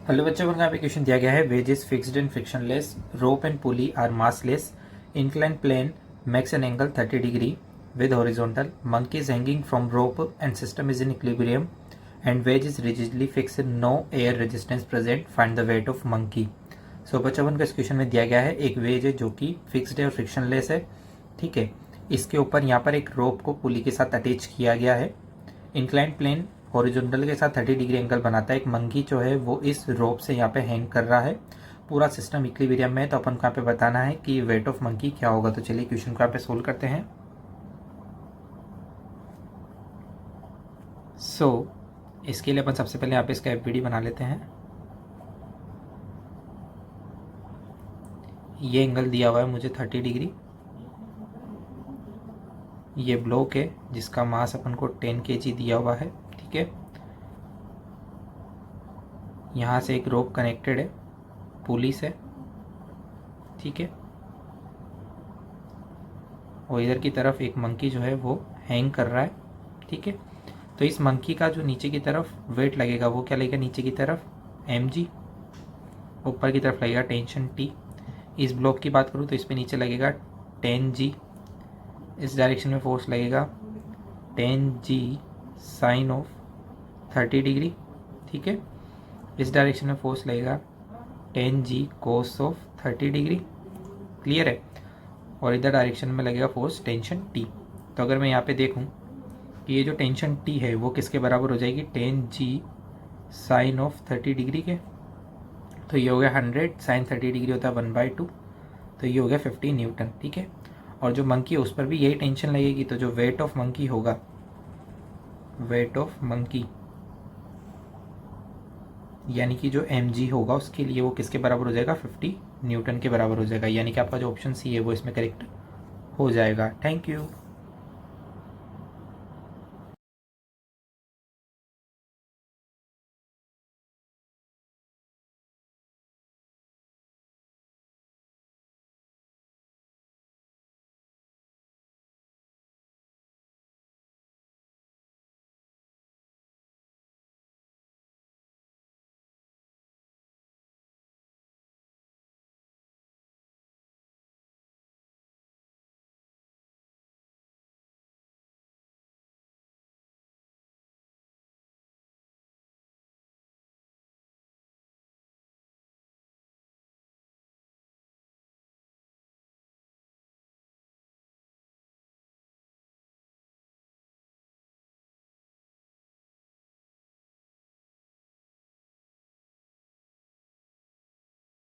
Hello बच्चों, यहाँ पे क्वेश्चन दिया गया है wedge is fixed and frictionless, rope and pulley are massless, incline plane makes an angle 30 degree with horizontal, monkey is hanging from rope and system is in equilibrium and wedge is rigidly fixed, no air resistance present, find the weight of monkey। सो बच्चों का इस question में दिया गया है एक veg है जो कि फिक्स्ड है और फ्रिक्शनलेस है। ठीक है, इसके ऊपर यहाँ पर एक रोप को पुली के साथ अटैच किया गया है। इंक्लाइन प्लेन हॉरिजॉन्टल के साथ 30 डिग्री एंगल बनाता है। एक मंकी जो है वो इस रोप से यहाँ पे हैंग कर रहा है। पूरा सिस्टम इक्विलिब्रियम में है, तो अपन को यहाँ पे बताना है कि वेट ऑफ मंकी क्या होगा। तो चलिए क्वेश्चन को यहाँ पे सोल्व करते हैं। इसके लिए अपन सबसे पहले यहाँ पे इसका एफबीडी बना लेते हैं। ये एंगल दिया हुआ है मुझे 30 डिग्री। ये ब्लॉक है जिसका मास अपन को 10 kg दिया हुआ है। ठीक है, यहाँ से एक रोप कनेक्टेड है पुली से। ठीक है, और इधर की तरफ एक मंकी जो है वो हैंग कर रहा है। ठीक है, तो इस मंकी का जो नीचे की तरफ वेट लगेगा वो क्या लगेगा, नीचे की तरफ mg, ऊपर की तरफ लगेगा टेंशन T। इस ब्लॉक की बात करूँ तो इस पे नीचे लगेगा 10g, इस डायरेक्शन में फोर्स लगेगा 10g साइन ऑफ 30 डिग्री। ठीक है, इस डायरेक्शन में फोर्स लगेगा 10g cos of 30 degree. Clear है, और इधर डायरेक्शन में लगेगा फोर्स टेंशन T। तो अगर मैं यहाँ पे देखूँ कि ये जो टेंशन T है वो किसके बराबर हो जाएगी, 10g साइन ऑफ 30 डिग्री के। तो ये हो गया 100, साइन 30 डिग्री होता है 1/2, तो ये हो गया 50 न्यूटन। ठीक है, और जो मंकी है उस पर भी यही टेंशन लगेगी, तो जो वेट ऑफ मंकी होगा, वेट ऑफ मंकी यानी कि जो mg होगा उसके लिए वो किसके बराबर हो जाएगा, 50 न्यूटन के बराबर हो जाएगा। यानी कि आपका जो ऑप्शन सी है वो इसमें करेक्ट हो जाएगा। Thank you.